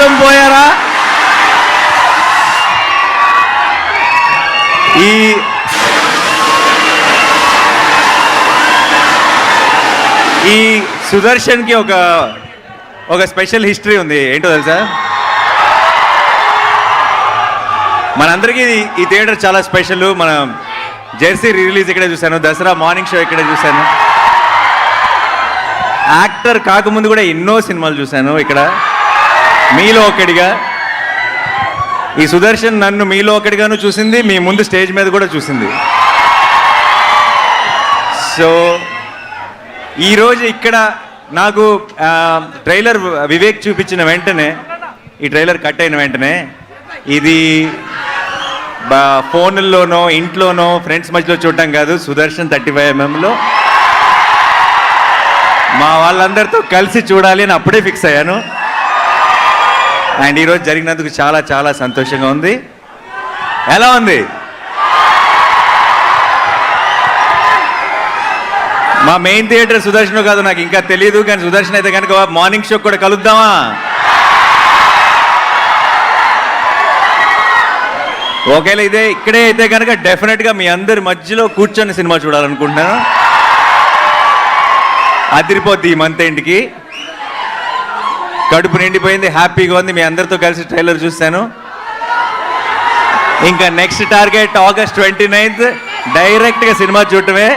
మొత్తం పోయారా? ఈ సుదర్శన్కి ఒక స్పెషల్ హిస్టరీ ఉంది. ఏంటో తెలుసా? మనందరికీ ఈ థియేటర్ చాలా స్పెషల్. మన జెర్సీ రిలీజ్ ఇక్కడే చూశాను, దసరా మార్నింగ్ షో ఇక్కడే చూశాను, యాక్టర్ కాకముందు కూడా ఎన్నో సినిమాలు చూశాను ఇక్కడ. మీలో ఒకడిగా ఈ సుదర్శన్ నన్ను మీలో ఒకటిగాను చూసింది, మీ ముందు స్టేజ్ మీద కూడా చూసింది. సో ఈరోజు ఇక్కడ నాకు ట్రైలర్ వివేక్ చూపించిన వెంటనే, ఈ ట్రైలర్ కట్ అయిన వెంటనే, ఇది ఫోన్లోనో ఇంట్లోనో ఫ్రెండ్స్ మధ్యలో చూడటం కాదు, సుదర్శన్ 35mm మా వాళ్ళందరితో కలిసి చూడాలి అని అప్పుడే ఫిక్స్ అయ్యాను. అండ్ ఈరోజు జరిగినందుకు చాలా చాలా సంతోషంగా ఉంది. ఎలా ఉంది? మా మెయిన్ థియేటర్ సుదర్శన్ కాదు నాకు ఇంకా తెలియదు, కానీ సుదర్శన్ అయితే కనుక మార్నింగ్ షో కూడా కలుద్దామా? ఒకవేళ ఇక్కడే అయితే కనుక డెఫినెట్గా మీ అందరి మధ్యలో కూర్చొని సినిమా చూడాలనుకుంటున్నాను. అదిరిపోద్ది ఈ మంత్ ఎండ్కి. కడుపు నిండిపోయింది, హ్యాపీగా ఉంది. మీ అందరితో కలిసి ట్రైలర్ చూస్తాను. ఇంకా నెక్స్ట్ టార్గెట్ August 29th డైరెక్ట్గా సినిమా చూడటమే.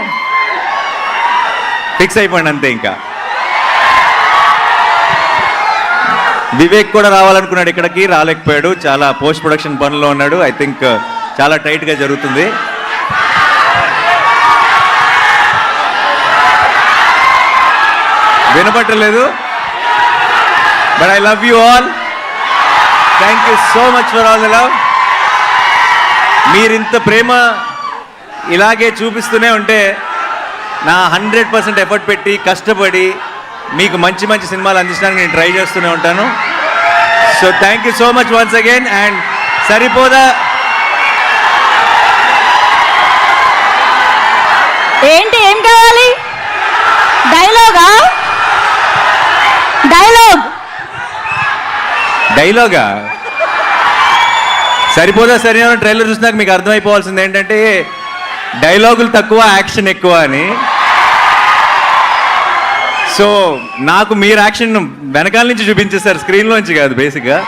ఫిక్స్ అయిపోయింది అంతే. ఇంకా వివేక్ కూడా రావాలనుకున్నాడు, ఇక్కడికి రాలేకపోయాడు, చాలా పోస్ట్ ప్రొడక్షన్ పనుల్లో ఉన్నాడు. ఐ థింక్ చాలా టైట్గా జరుగుతుంది. వినపట్టలేదు, but I love you all. Thank you so much for all the love. మీరింత ప్రేమ ఇలాగే చూపిస్తూనే ఉంటే నా 100% ఎఫర్ట్ పెట్టి కష్టపడి మీకు మంచి మంచి సినిమాలు అందించడానికి నేను ట్రై చేస్తూనే ఉంటాను. So thank you so much once again. And సరిపోదా? ఏంటి, ఏం కావాలి? డైలాగా? డైలాగా సరిపోదా? సరైన ట్రైలర్ చూసినాక మీకు అర్థమైపోవాల్సింది ఏంటంటే డైలాగులు తక్కువ, యాక్షన్ ఎక్కువ అని. సో నాకు మీరు యాక్షన్ వెనకాల నుంచి చూపించేస్తారు, స్క్రీన్లోంచి కాదు బేసిక్గా.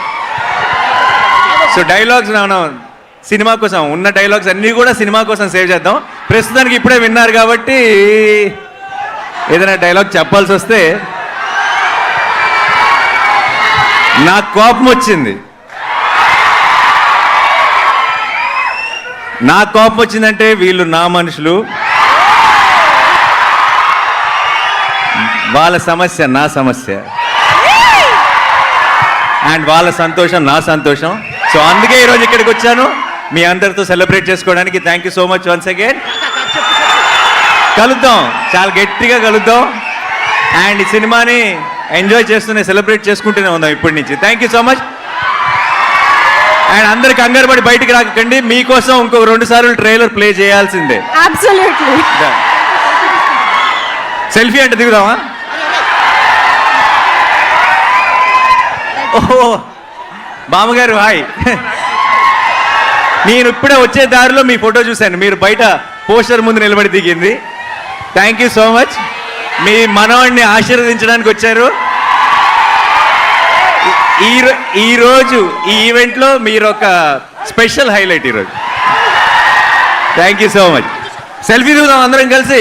సో డైలాగ్స్ మనం సినిమా కోసం ఉన్న డైలాగ్స్ అన్నీ కూడా సినిమా కోసం సేవ్ చేద్దాం. ప్రస్తుతానికి ఇప్పుడే విన్నారు కాబట్టి ఏదైనా డైలాగ్ చెప్పాల్సి వస్తే నాకు కోపం వచ్చింది. నాకు కోపం వచ్చిందంటే వీళ్ళు నా మనుషులు, వాళ్ళ సమస్య నా సమస్య, అండ్ వాళ్ళ సంతోషం నా సంతోషం. సో అందుకే ఈరోజు ఇక్కడికి వచ్చాను మీ అందరితో సెలబ్రేట్ చేసుకోవడానికి. Thank you so much once again. కలుద్దాం, చాలా గట్టిగా కలుద్దాం. అండ్ ఈ సినిమాని ఎంజాయ్ చేస్తూనే సెలబ్రేట్ చేసుకుంటూనే ఉందాం ఇప్పటి నుంచి. Thank you so much. And అందరు కంగారు పడి బయటికి రాకండి, మీకోసం ఇంకొక 2 సార్లు ట్రైలర్ ప్లే చేయాల్సిందే. సెల్ఫీ అంటే దిగుదామా? ఓహో బామ్మగారు హాయ్. నేను ఇప్పుడే వచ్చే దారిలో మీ ఫోటో చూశాను, మీరు బయట పోస్టర్ ముందు నిలబడి దిగింది. Thank you so much. మీ మనవాడిని ఆశీర్వదించడానికి వచ్చారు. ఈరోజు ఈ ఈవెంట్లో మీరు ఒక స్పెషల్ హైలైట్ ఈరోజు. Thank you so much. Selfie చూద్దాం అందరం కలిసి.